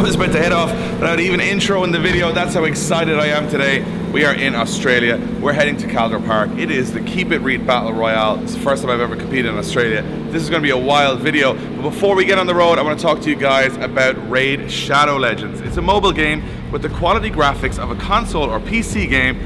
was about to head off without even intro in the video. That's how excited I am today. We are in Australia. We're heading to Calder Park. It is the Keep It Reet Battle Royale. It's the first time I've ever competed in Australia. This is going to be a wild video. But before we get on the road, I want to talk to you guys about Raid Shadow Legends. It's a mobile game with the quality graphics of a console or PC game.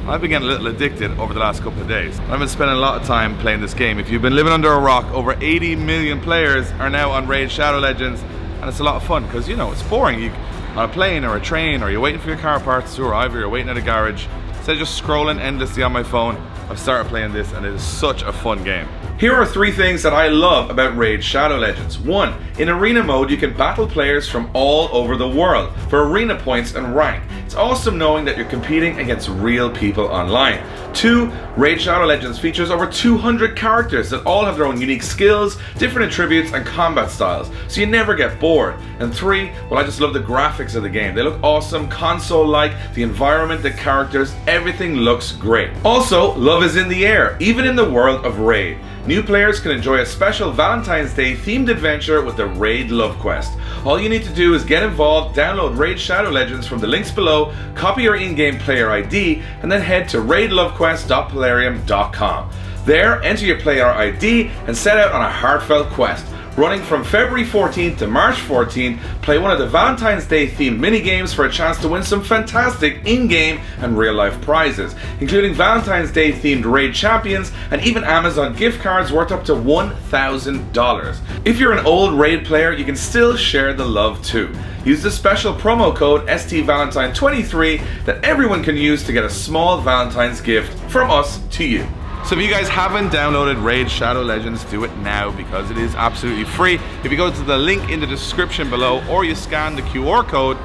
I've been getting a little addicted over the last couple of days. I've been spending a lot of time playing this game. If you've been living under a rock, over 80 million players are now on Raid Shadow Legends. And it's a lot of fun because, you know, it's boring. You on a plane or a train, or you're waiting for your car parts to arrive, or you're waiting at a garage. Instead of just scrolling endlessly on my phone, I've started playing this, and it is such a fun game. Here are 3 things that I love about Raid Shadow Legends. 1. In arena mode, you can battle players from all over the world for arena points and rank. It's awesome knowing that you're competing against real people online. 2. Raid Shadow Legends features over 200 characters that all have their own unique skills, different attributes, and combat styles, so you never get bored. And 3. Well, I just love the graphics of the game. They look awesome, console-like, the environment, the characters, everything looks great. Also, love is in the air, even in the world of Raid. New players can enjoy a special Valentine's Day themed adventure with the Raid Love Quest. All you need to do is get involved, download Raid Shadow Legends from the links below, copy your in-game player ID, and then head to raidlovequest.plarium.com. There, enter your player ID and set out on a heartfelt quest. Running from February 14th to March 14th, play one of the Valentine's Day themed mini-games for a chance to win some fantastic in-game and real-life prizes, including Valentine's Day themed Raid Champions and even Amazon gift cards worth up to $1,000. If you're an old Raid player, you can still share the love too. Use the special promo code STValentine23 that everyone can use to get a small Valentine's gift from us to you. So if you guys haven't downloaded Raid Shadow Legends, do it now because it is absolutely free. If you go to the link in the description below or you scan the QR code,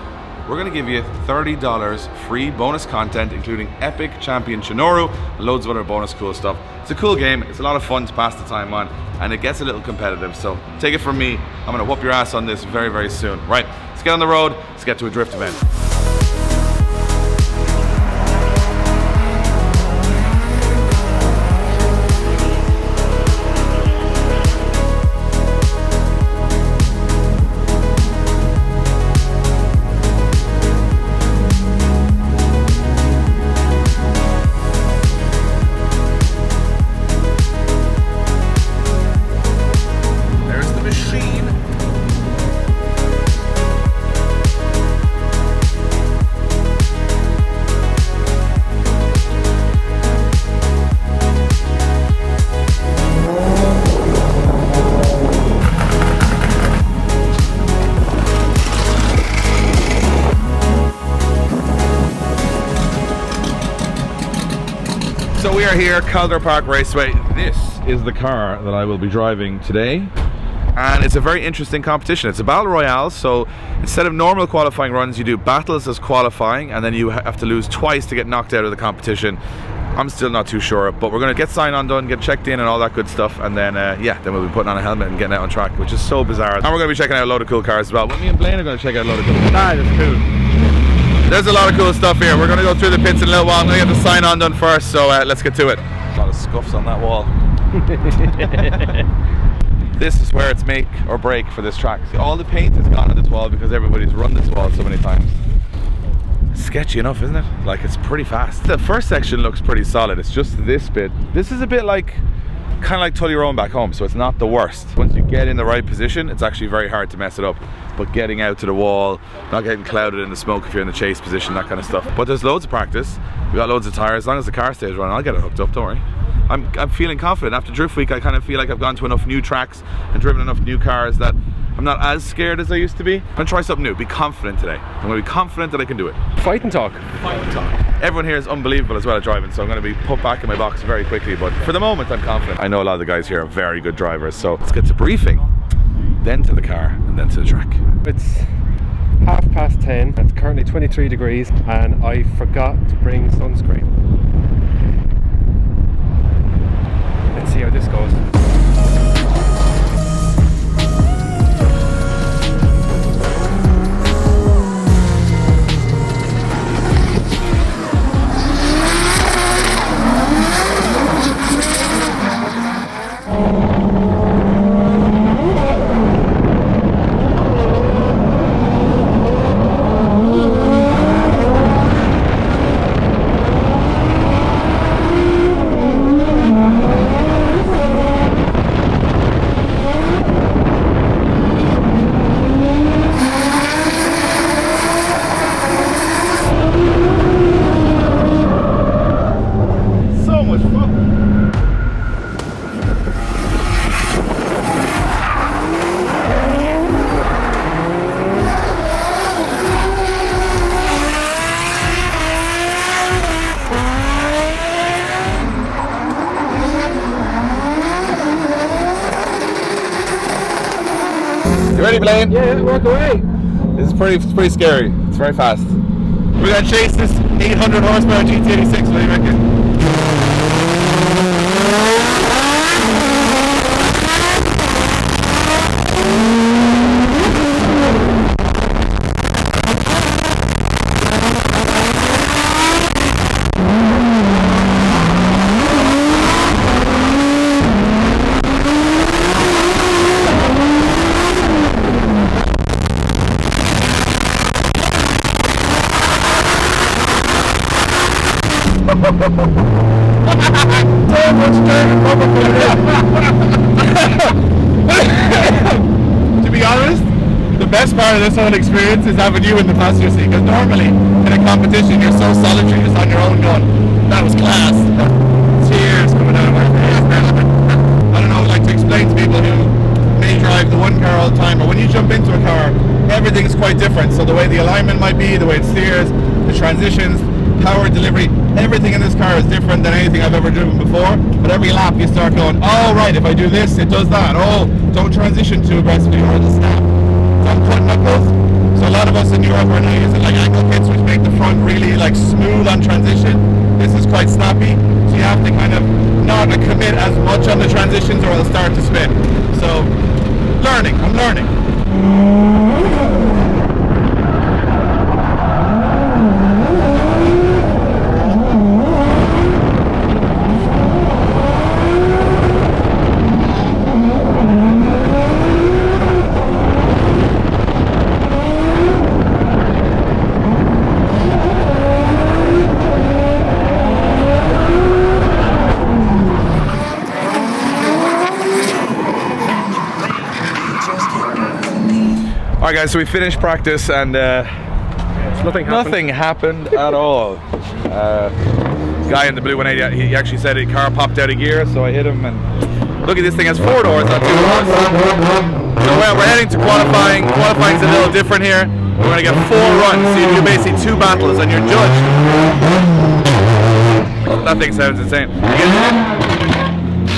we're going to give you $30 free bonus content, including Epic Champion Shinoru and loads of other bonus cool stuff. It's a cool game, it's a lot of fun to pass the time on, and it gets a little competitive, so take it from me. I'm going to whoop your ass on this very, very soon. Right, let's get on the road, let's get to a drift event. So we are here, Calder Park Raceway. This is the car that I will be driving today. And it's a very interesting competition. It's a battle royale, so instead of normal qualifying runs, you do battles as qualifying, and then you have to lose twice to get knocked out of the competition. I'm still not too sure, but we're going to get sign-on done, get checked in and all that good stuff, and then yeah, then we'll be putting on a helmet and getting out on track, which is so bizarre. And we're going to be checking out a load of cool cars as well. But me and Blaine are going to check out a load of cool cars. That is cool. There's a lot of cool stuff here. We're going to go through the pits in a little while. I'm going to get the sign-on done first, so let's get to it. A lot of scuffs on that wall. This is where it's make or break for this track. See, all the paint is gone on this wall because everybody's run this wall so many times. Sketchy enough, isn't it? Like, it's pretty fast. The first section looks pretty solid. It's just this bit. This is a bit like, kind of like Tully Rowan back home, so it's not the worst. Once you get in the right position, it's actually very hard to mess it up. But getting out to the wall, not getting clouded in the smoke if you're in the chase position, that kind of stuff. But there's loads of practice. We got loads of tires. As long as the car stays running, I'll get it hooked up, don't worry. I'm feeling confident. After Drift Week, I kind of feel like I've gone to enough new tracks and driven enough new cars that I'm not as scared as I used to be. I'm gonna try something new. Be confident today. I'm gonna be confident that I can do it. Fight and talk. Fight and talk. Everyone here is unbelievable as well at driving, so I'm gonna be put back in my box very quickly, but for the moment I'm confident. I know a lot of the guys here are very good drivers, so let's get to briefing, then to the car, and then to the track. It's 10:30. It's currently 23 degrees, and I forgot to bring sunscreen. Let's see how this goes. You ready, Blaine? Yeah, walk away. This is pretty scary. It's very fast. We're gonna chase this 800 horsepower GT86. What do you reckon? To be honest, the best part of this whole experience is having you in the passenger seat, because normally in a competition you're so solitary, just on your own going, that was class. Tears coming out of my face. I don't know, I like to explain to people who may drive the one car all the time, but when you jump into a car, everything's quite different. So the way the alignment might be, the way it steers, the transitions, power delivery, everything in this car is different than anything I've ever driven before. But every lap you start going, oh right, if I do this, it does that. Oh, don't transition too aggressively or it'll snap. Don't cut knuckles. So a lot of us in Europe are now using like ankle kits which make the front really like smooth on transition. This is quite snappy, so you have to kind of not commit as much on the transitions or it'll start to spin. So learning, I'm learning. Alright guys, so we finished practice and nothing happened at all. Guy in the blue 180, he actually said his car popped out of gear, so I hit him and look at this thing has 4 doors, not 2 doors. So we're heading to qualifying. Qualifying's a little different here. We're going to get 4 runs, so you do basically 2 battles and you're judged. That thing sounds insane.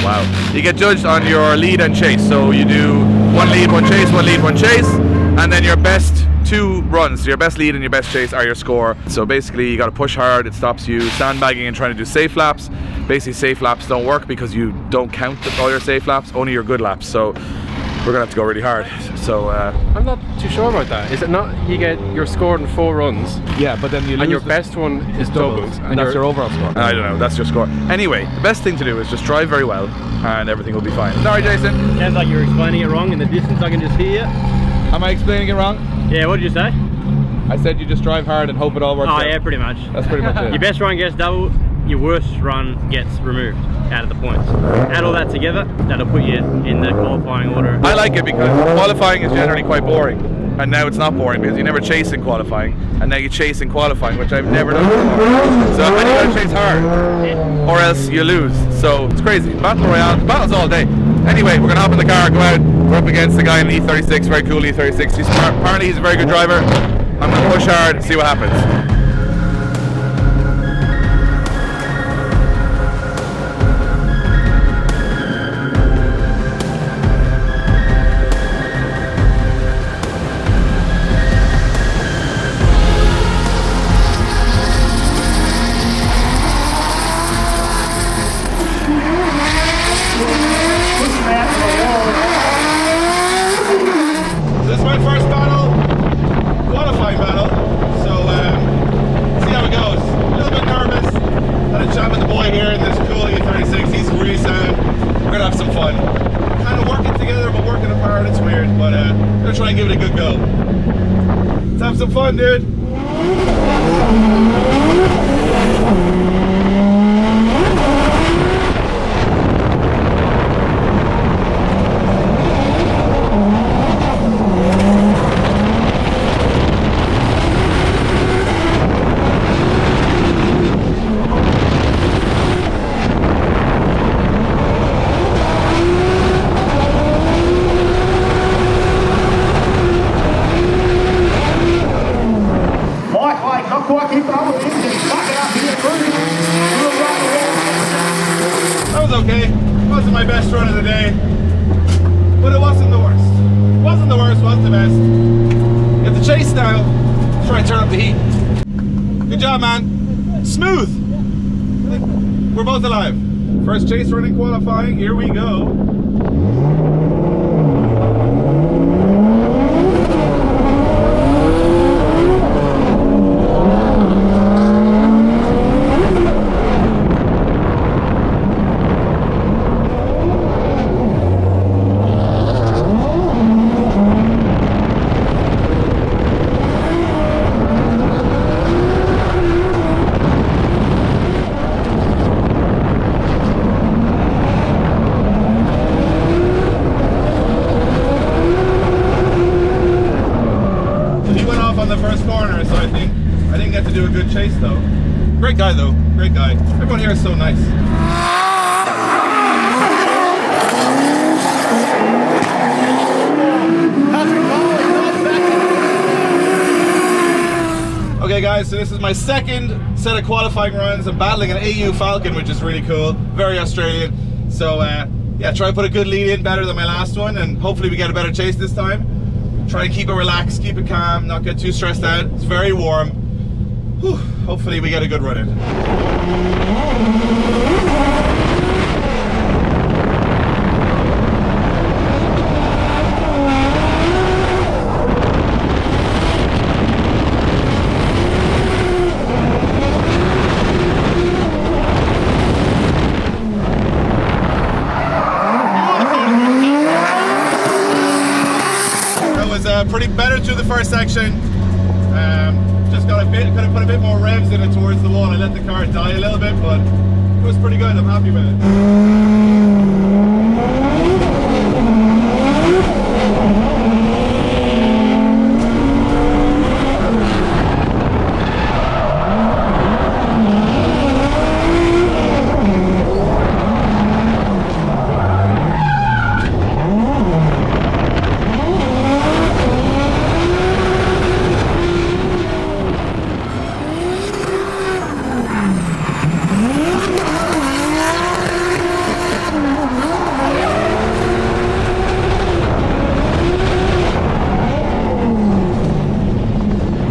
Wow. You get judged on your lead and chase, so you do 1 lead, 1 chase, 1 lead, 1 chase. And then your best 2 runs, so your best lead and your best chase are your score. So basically you got to push hard, it stops you sandbagging and trying to do safe laps. Basically safe laps don't work because you don't count all your safe laps, only your good laps. So we're gonna have to go really hard. So I'm not too sure about that. Is it not you get your score in 4 runs? Yeah, but then you lose and your best one is doubled. And that's your overall score. I don't know, that's your score. Anyway, the best thing to do is just drive very well and everything will be fine. Sorry Jason. Sounds like you're explaining it wrong in the distance, I can just hear you. Am I explaining it wrong? Yeah, what did you say? I said you just drive hard and hope it all works out. Oh yeah, pretty much. That's pretty much it. Your best run gets double, your worst run gets removed out of the points. Add all that together, that'll put you in the qualifying order. I like it because qualifying is generally quite boring. And now it's not boring because you never chase in qualifying. And now you chase in qualifying, which I've never done before. So and you gotta chase hard. Or else you lose. So it's crazy. Battle Royale, battles all day. Anyway, we're gonna hop in the car, go out. We're up against the guy in an E36, very cool E36. Apparently he's a very good driver. I'm gonna push hard and see what happens. This is my first battle, qualifying battle, so see how it goes. A little bit nervous. Had a chat with the boy here in this cool E36, he's really sound. We're gonna have some fun. Kind of working together but working apart, it's weird, but I'm gonna try and give it a good go. Let's have some fun, dude. Quite, not quite keep up. chase now. Let's try and turn up the heat. Good job, man. Smooth. We're both alive. First chase run in qualifying. Here we go. I didn't get to do a good chase though. Great guy though, great guy. Everyone here is so nice. Okay guys, so this is my second set of qualifying runs. I'm battling an AU Falcon, which is really cool, very Australian. So yeah, try to put a good lead in, better than my last one, and hopefully we get a better chase this time. Try and keep it relaxed, keep it calm, not get too stressed out. It's very warm. Whew, hopefully we get a good run in. Pretty better through the first section. Just got could have put a bit more revs in it towards the wall. I let the car die a little bit, but it was pretty good. I'm happy with it.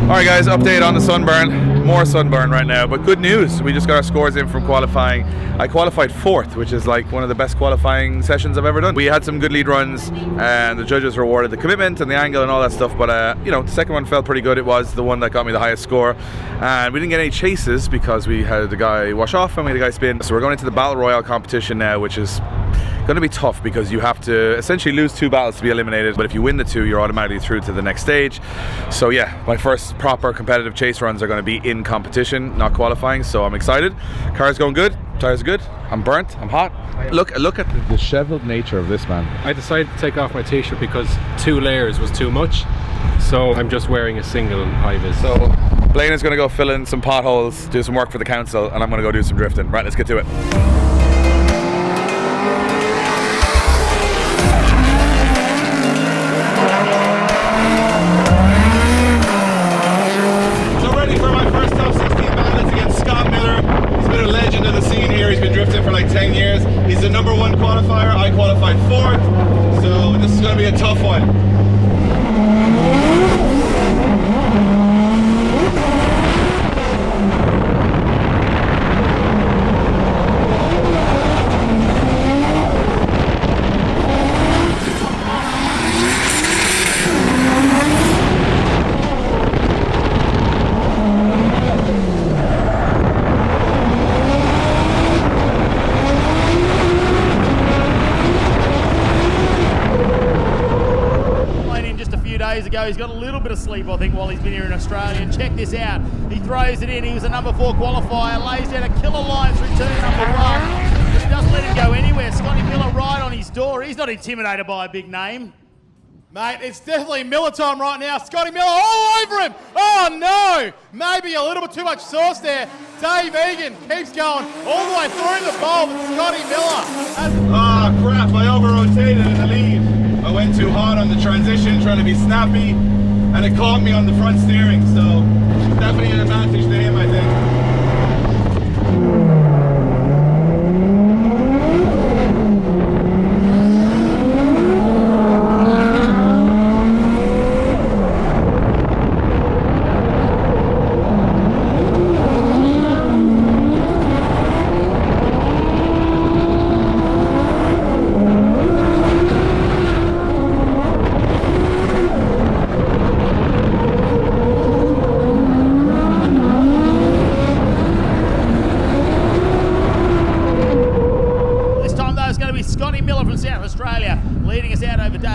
Alright guys, update on the sunburn. More sunburn right now, but good news. We just got our scores in from qualifying. I qualified 4th, which is like one of the best qualifying sessions I've ever done. We had some good lead runs and the judges rewarded the commitment and the angle and all that stuff, but you know, the second one felt pretty good. It was the one that got me the highest score. And we didn't get any chases because we had the guy wash off and we had the guy spin. So we're going into the Battle Royale competition now, which is going to be tough because you have to essentially lose 2 battles to be eliminated, but if you win the 2 you're automatically through to the next stage. So yeah, my first proper competitive chase runs are going to be in competition, not qualifying, so I'm excited. Car's going good, tires good, I'm burnt, I'm hot. Look at the disheveled nature of this man. I decided to take off my t-shirt because 2 layers was too much, so I'm just wearing a single high-vis. So Blaine is going to go fill in some potholes, do some work for the council, and I'm going to go do some drifting. Right, let's get to it. For like 10 years. He's the #1 qualifier. I qualified 4th, so this is going to be a tough one. Ago. He's got a little bit of sleep, I think, while he's been here in Australia. And check this out. He throws it in. He was a #4 qualifier. Lays down a killer line through turn #1. Just doesn't let him go anywhere. Scotty Miller right on his door. He's not intimidated by a big name. Mate, it's definitely Miller time right now. Scotty Miller all over him. Oh, no. Maybe a little bit too much sauce there. Dave Egan keeps going all the way through the bowl, but Scotty Miller. Ah, crap. I over-rotated in the lead. I went too hard on the transition, trying to be snappy, and it caught me on the front steering, so it's definitely an advantage to him, I think.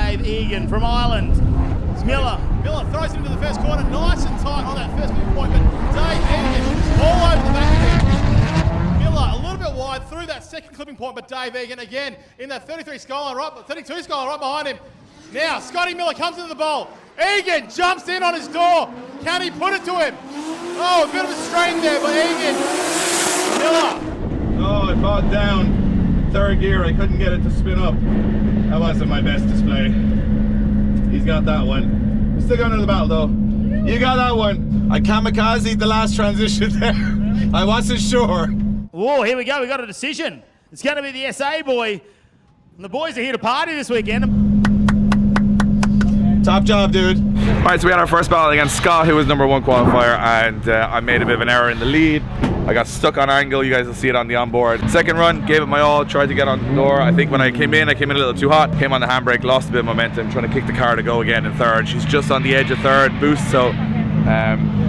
Dave Egan from Ireland. It's Miller. Miller throws it into the first corner, nice and tight on that first pivot point, but Dave Egan all over the back of it. Miller a little bit wide through that second clipping point, but Dave Egan again in that 33 skyline, 32 skyline right behind him. Now Scotty Miller comes into the bowl. Egan jumps in on his door. Can he put it to him? Oh, a bit of a strain there, but Egan. Miller. Oh, it bought down. Third gear, I couldn't get it to spin up. That wasn't my best display. He's got that one. We're still going into the battle though. You got that one. I kamikazed the last transition there. I wasn't sure. Whoa, here we go. We got a decision. It's going to be the SA boy. And the boys are here to party this weekend. Top job, dude. All right, so we had our first battle against Scott, who was #1 qualifier, and I made a bit of an error in the lead. I got stuck on angle. You guys will see it on the onboard. Second run, gave it my all, tried to get on the door. I think when I came in a little too hot. Came on the handbrake, lost a bit of momentum, trying to kick the car to go again in third. She's just on the edge of third, boost, so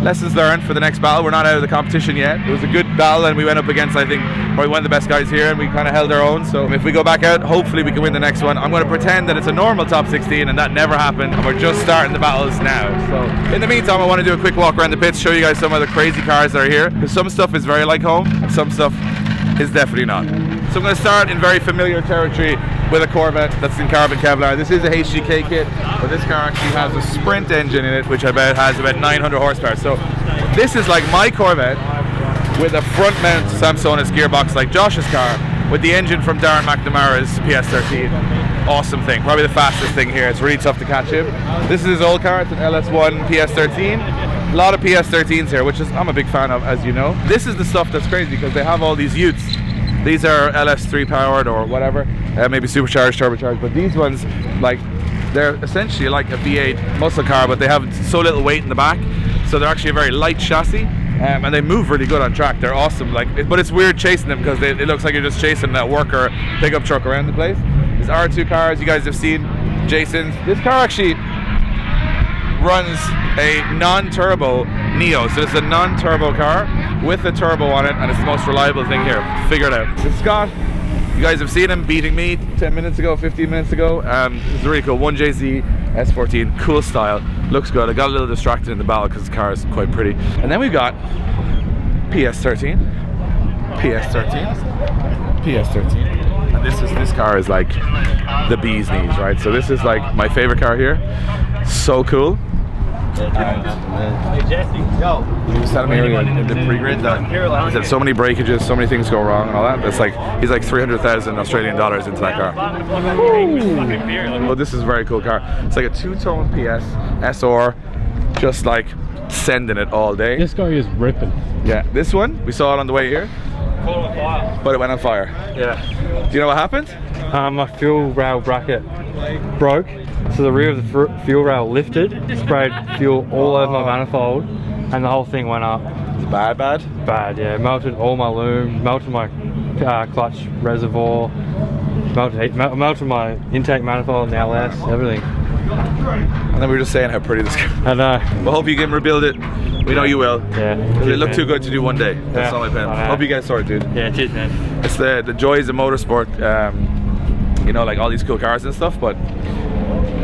lessons learned for the next battle. We're not out of the competition yet. It was a good battle, and we went up against, I think, probably one of the best guys here, and we kind of held our own. So if we go back out, hopefully we can win the next one. I'm going to pretend that it's a normal top 16 and that never happened, and we're just starting the battles now. So in the meantime, I want to do a quick walk around the pits, show you guys some of the crazy cars that are here, because some stuff is very like home and some stuff is definitely not. So I'm going to start in very familiar territory with a Corvette that's in carbon Kevlar. This is a HGK kit, but this car actually has a Sprint engine in it, which has about 900 horsepower. So this is like my Corvette with a front mount Samsonite gearbox like Josh's car, with the engine from Darren McNamara's PS13. Awesome thing, probably the fastest thing here. It's really tough to catch him. This is his old car, it's an LS1 PS13. A lot of PS13s here, which is I'm a big fan of, as you know. This is the stuff that's crazy because they have all these utes. These are LS3 powered or whatever, maybe supercharged, turbocharged, but these ones, like, they're essentially like a V8 muscle car, but they have so little weight in the back, so they're actually a very light chassis, and they move really good on track. They're awesome, but it's weird chasing them because it looks like you're just chasing that worker pickup truck around the place. There's R2 cars, you guys have seen Jason's. This car actually runs a non-turbo Neo, so it's a non-turbo car with a turbo on it, and it's the most reliable thing here. Figure it out. It's Scott. You guys have seen him beating me 10 minutes ago, 15 minutes ago. It's really cool. 1JZ S14, cool style, looks good. I got a little distracted in the battle because the car is quite pretty. And then we've got PS13, PS13, PS13. And this car is like the bee's knees, right? So this is like my favorite car here. So cool. Hey Jesse, yo. He was telling me earlier in the pre-grid that he said so many breakages, so many things go wrong and all that. It's like he's like 300,000 Australian dollars into that car. Well, this is a very cool car. It's like a two-tone PS SR, just like sending it all day. This guy is ripping. Yeah, this one we saw it on the way here, Caught on fire. but it went on fire. Yeah. Do you know what happened? My fuel rail bracket broke, so the rear of the fuel rail lifted, sprayed fuel all over my manifold, and the whole thing went up. Bad. Bad, yeah. Melted all my loom, melted my clutch reservoir, melted my intake manifold and the LS, everything. And then we were just saying how pretty this car. I know. We hope you can rebuild it. We know you will. Yeah. Because it looked too good to do one day. That's Yeah, all I plan. I know. Hope you get sorted, dude. Yeah, cheers, man. It's the joys of motorsport. You know, like all these cool cars and stuff, but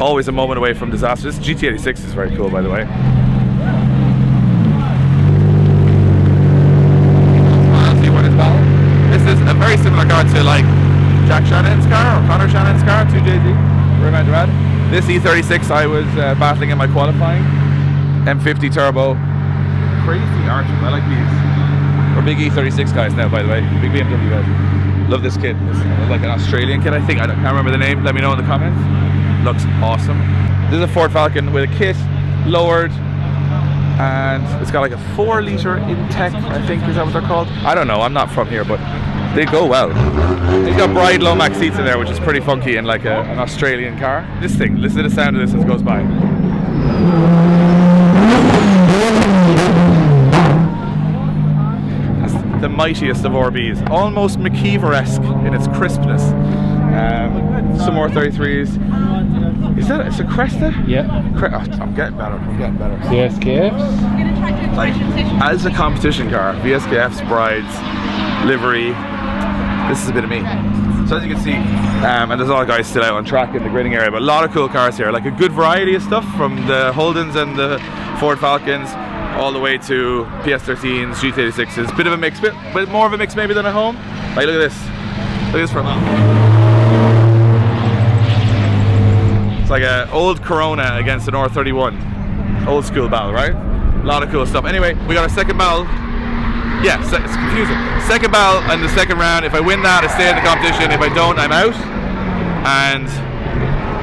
always a moment away from disaster. This GT86 is very cool, by the way. Honestly, what is that? This is a very similar car to like Jack Shannon's car or Connor Shannon's car, 2JZ. Remember that? This E36 I was battling in my qualifying. M50 turbo. Crazy arches. I like these. We're big E36 guys now, by the way. Big BMW guys. Love this kit. It's like an Australian kit, I think. I can't remember the name. Let me know in the comments. Looks awesome. This is a Ford Falcon with a kit lowered, and it's got like a 4-litre Intec, I think. Is that what they're called? I don't know. I'm not from here, but they go well. They got Bride Lomax seats in there, which is pretty funky in like an Australian car. This thing. Listen to the sound of this as it goes by. The mightiest of RBs, almost McKeever-esque in its crispness. Some more 33s. Is that it's a Cresta? Yeah. I'm getting better. CSKFs. Like as a competition car, VSKF's, Brides, livery. This is a bit of me. So as you can see, and there's a lot of guys still out on track in the grading area, but a lot of cool cars here, like a good variety of stuff from the Holdens and the Ford Falcons all the way to PS13s, GT86s. Bit of a mix, bit more of a mix maybe than at home. Like look at this. Look at this from home. It's like an old Corona against an R31. Old school battle, right? A lot of cool stuff. Anyway, we got our second battle. Yeah, it's confusing. Second battle in the second round. If I win that, I stay in the competition. If I don't, I'm out. And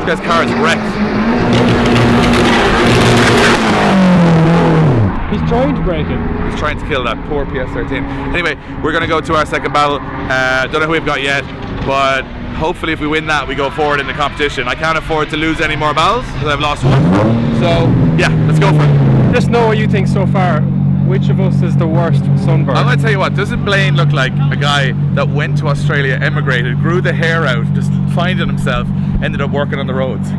this guy's car is wrecked. He's trying to break it. He's trying to kill that poor PS13. Anyway, we're going to go to our second battle. Don't know who we've got yet, but hopefully if we win that, we go forward in the competition. I can't afford to lose any more battles because I've lost one. So, yeah, let's go for it. Just know what you think so far. Which of us is the worst sunburn? I'm going to tell you what, doesn't Blaine look like a guy that went to Australia, emigrated, grew the hair out, just finding himself, ended up working on the roads?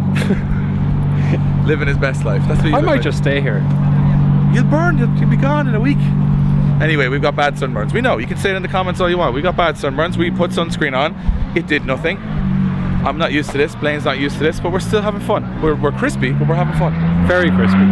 Living his best life. That's what you I look might like. just stay here. You'll burn, you'll be gone in a week. Anyway, we've got bad sunburns. We know, you can say it in the comments all you want. We got bad sunburns. We put sunscreen on. It did nothing. I'm not used to this. Blaine's not used to this, but we're still having fun. We're crispy, but we're having fun. Very crispy.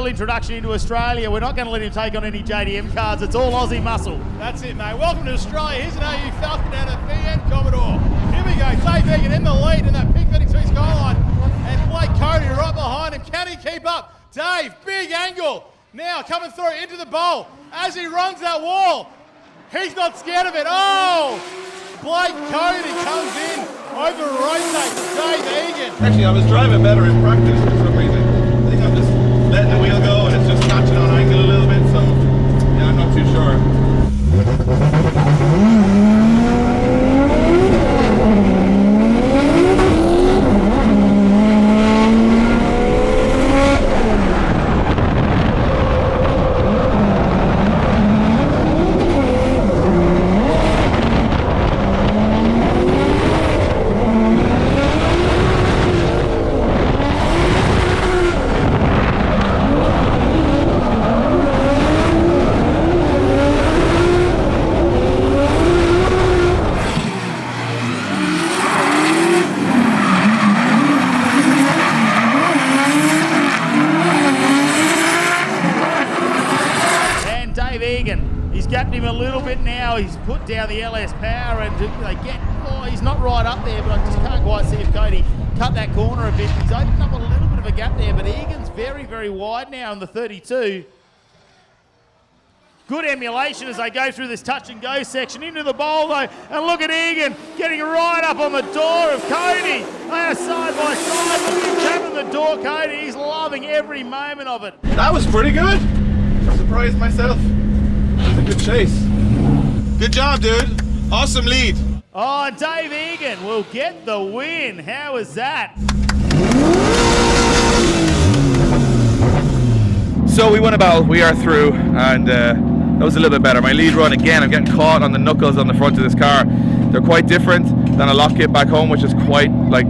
Introduction into Australia. We're not going to let him take on any JDM cards. It's all Aussie muscle. That's it, mate. Welcome to Australia. Here's an AU Falcon out of VN Commodore. Here we go. Dave Egan in the lead in that pink fitting through skyline. And Blake Cody right behind him. Can he keep up? Dave, big angle. Now coming through into the bowl. As he runs that wall, he's not scared of it. Oh! Blake Cody comes in, over rotates Dave Egan. Actually, I was driving better in practice for some reason. I think I'm just letting the wheel go and it's just catching on angle a little bit, so yeah, I'm not too sure. He's gapped him a little bit now. He's put down the LS power and he's not right up there, but I just can't quite see if Cody cut that corner a bit. He's opened up a little bit of a gap there, but Egan's very, very wide now in the 32. Good emulation as they go through this touch and go section into the bowl though, and look at Egan getting right up on the door of Cody. They are side by side. Look at him tapping the door, Cody. He's loving every moment of it. That was pretty good. I'm surprised myself. It was a good chase. Good job, dude. Awesome lead. Oh, and Dave Egan will get the win. How was that? So we won a battle. We are through, and that was a little bit better. My lead run again, I'm getting caught on the knuckles on the front of this car. They're quite different than a lock kit back home, which is quite like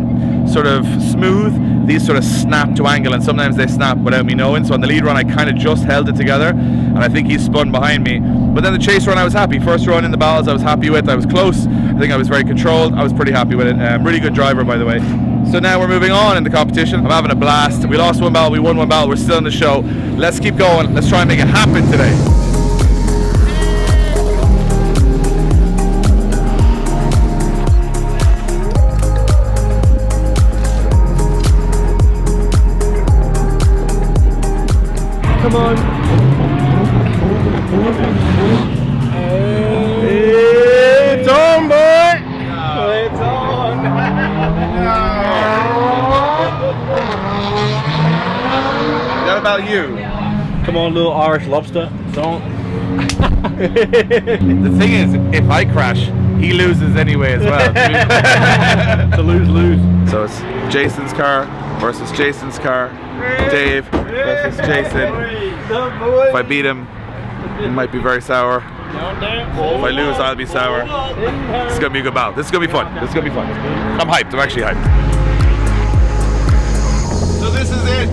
sort of smooth. These sort of snap to angle, and sometimes they snap without me knowing. So on the lead run I kind of just held it together, and I think he spun behind me. But then the chase run I was happy. First run in the battles I was happy with. I was close. I think I was very controlled. I was pretty happy with it. Really good driver, by the way. So now we're moving on in the competition. I'm having a blast. We lost one battle, we won one battle. We're still in the show. Let's keep going. Let's try and make it happen today. Come on. It's on, boy! It's on! Is that about you? Come on, little Irish lobster. Don't. The thing is, if I crash, he loses anyway as well. It's a lose-lose. So it's Jason's car versus Jason's car. Dave versus Jason. If I beat him, it might be very sour. If I lose, I'll be sour. This is gonna be a good battle. This is gonna be fun. This is gonna be fun. I'm hyped. I'm actually hyped. So this is it.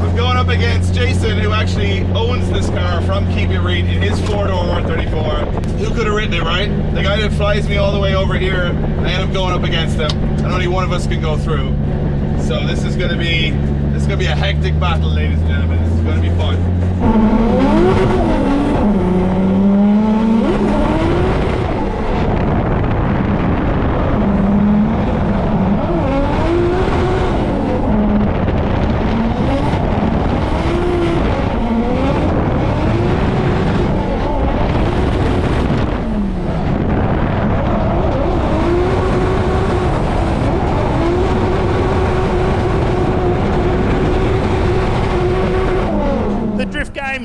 I'm going up against Jason, who actually owns this car from Keep It Reet in his 4-door 134. Who could have written it, right? The guy that flies me all the way over here, I end up going up against him, and only one of us can go through. So this is gonna be a hectic battle, ladies and gentlemen. This is gonna be fun.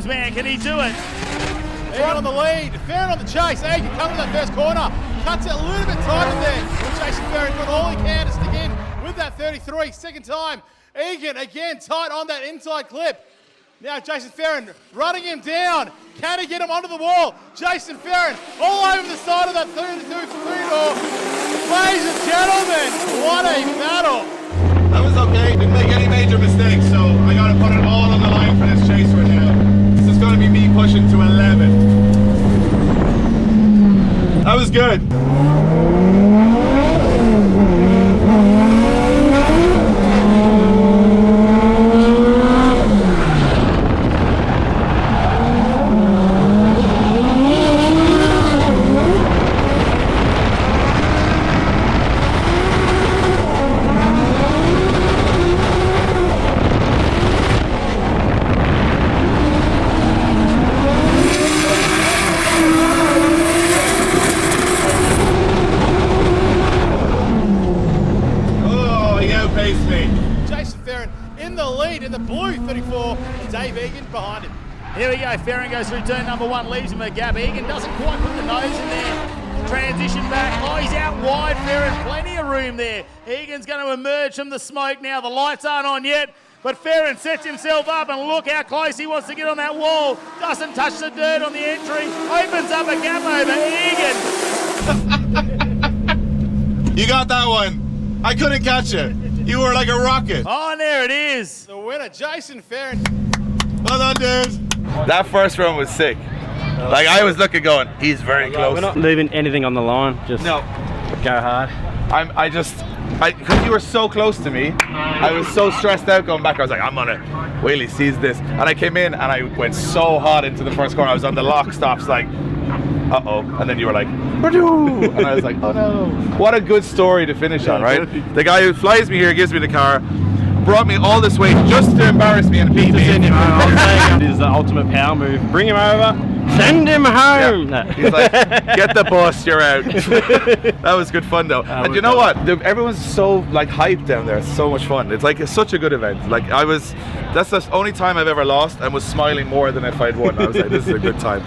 Man, can he do it? Egan on the lead, Farron on the chase. Egan comes to that first corner, cuts it a little bit tighter there. Jason Farron doing all he can to stick in with that 33. Second time, Egan again tight on that inside clip. Now Jason Farron running him down. Can he get him onto the wall? Jason Farron all over the side of that 32 three-door. Ladies and gentlemen, what a battle. That was okay. Didn't make any major mistakes, so I gotta put it all on the line for this chase right now. This is gonna be me pushing to 11. That was good. Here we go, Farron goes through turn number 1, leaves him a gap. Egan doesn't quite put the nose in there. Transition back, oh, he's out wide, Farron, plenty of room there. Egan's going to emerge from the smoke now. The lights aren't on yet, but Farron sets himself up and look how close he wants to get on that wall. Doesn't touch the dirt on the entry, opens up a gap over Egan. You got that one. I couldn't catch it. You were like a rocket. Oh, and there it is. The winner, Jason Farron. Well done, dude. That first run was sick. Like I was looking going, he's very close. We're not leaving anything on the line, just no. Go hard. Because you were so close to me, I was so stressed out going back. I was like, I'm gonna wait till he sees this. And I came in and I went so hard into the first corner. I was on the lock stops like, uh-oh. And then you were like, Purdue! And I was like, oh no. What a good story to finish on, right? The guy who flies me here, gives me the car, brought me all this way just to embarrass me and beat me. It is the ultimate power move. Bring him over, send him home. Yeah. He's like, get the bus, you're out. That was good fun though. And you know what? Everyone's so like hyped down there. It's so much fun. It's like such a good event. Like that's the only time I've ever lost and was smiling more than if I'd won. I was like, this is a good time.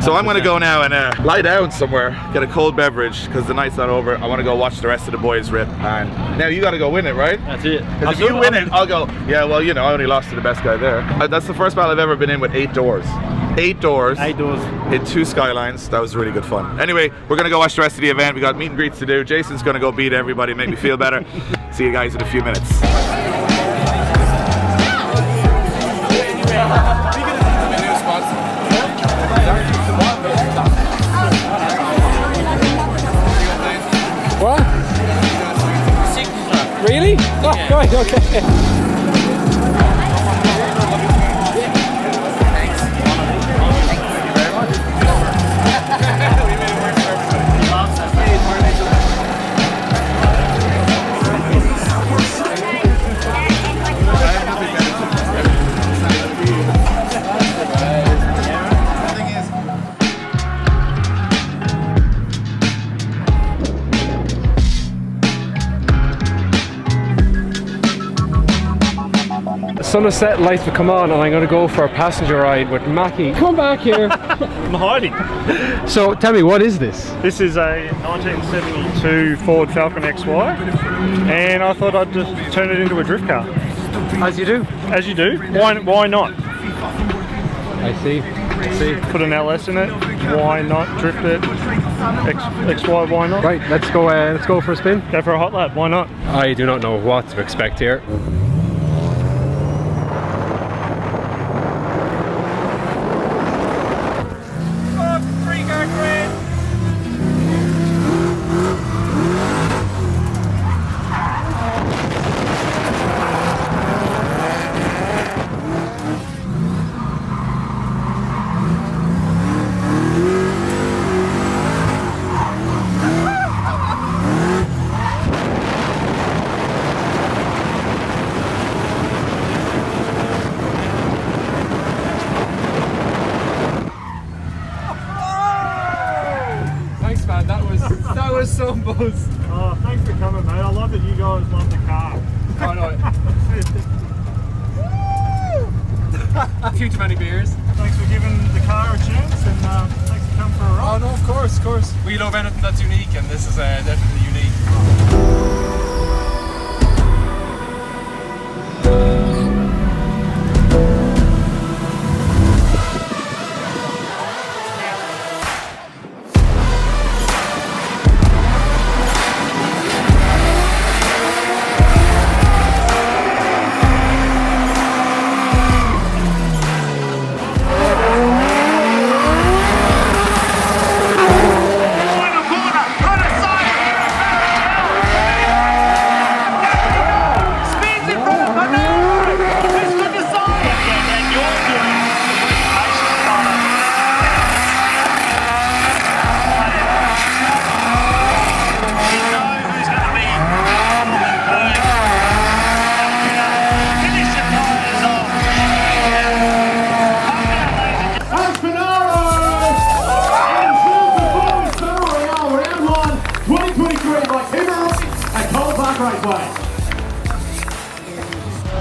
So I'm gonna go now and lie down somewhere, get a cold beverage because the night's not over. I want to go watch the rest of the boys rip. And now you got to go win it, right? That's it. Because if you win it, I'll go, yeah, well, you know, I only lost to the best guy there. That's the first battle I've ever been in with 8 doors. 8 doors. 8 doors. Hit 2 skylines. That was really good fun. Anyway, we're going to go watch the rest of the event. We got meet and greets to do. Jason's going to go beat everybody, make me feel better. See you guys in a few minutes. What? Really? Oh, right, okay. sun is set, lights will come on, and I'm going to go for a passenger ride with Mackie. Come back here. I'm hiding. So tell me, what is this? This is a 1972 Ford Falcon XY, and I thought I'd just turn it into a drift car. As you do. As you do. Why not? I see. Put an LS in it. Why not drift it? XY. Why not? Right, let's go for a spin. Go for a hot lap. Why not? I do not know what to expect here. That was some buzz. Oh, thanks for coming, mate. I love that you guys love the car. Oh no. Too many beers. Thanks for giving the car a chance, and thanks for coming for a ride. Oh no, of course. We love anything that's unique, and this is definitely unique.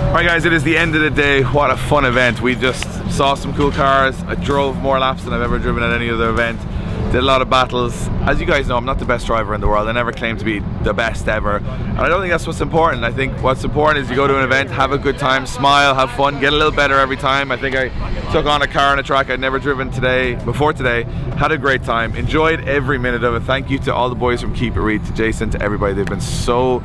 Alright guys, it is the end of the day. What a fun event. We just saw some cool cars. I drove more laps than I've ever driven at any other event. Did a lot of battles. As you guys know, I'm not the best driver in the world. I never claim to be the best ever. And I don't think that's what's important. I think what's important is you go to an event, have a good time, smile, have fun, get a little better every time. I think I took on a car on a track I'd never driven before today. Had a great time. Enjoyed every minute of it. Thank you to all the boys from Keep It Reet, to Jason, to everybody. They've been so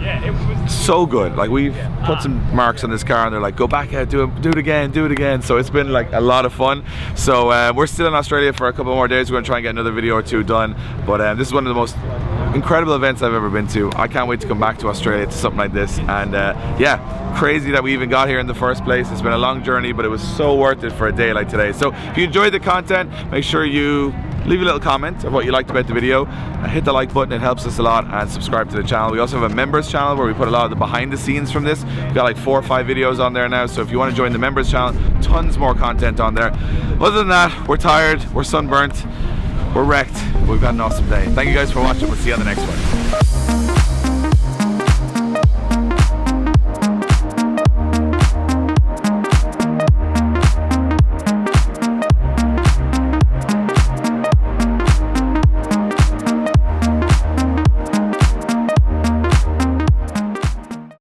good. Like, we've put some marks on this car and they're like, go back out, do it again. So it's been like a lot of fun. So we're still in Australia for a couple more days. We're gonna try and get another video or two done. But this is one of the most incredible events I've ever been to. I can't wait to come back to Australia to something like this. And yeah, crazy that we even got here in the first place. It's been a long journey, but it was so worth it for a day like today. So if you enjoyed the content, make sure you leave a little comment of what you liked about the video. Hit the like button, it helps us a lot, and subscribe to the channel. We also have a members channel where we put a lot of the behind the scenes from this. We've got like 4 or 5 videos on there now, so if you want to join the members channel, tons more content on there. Other than that, we're tired, we're sunburnt, we're wrecked, but we've had an awesome day. Thank you guys for watching. We'll see you on the next one.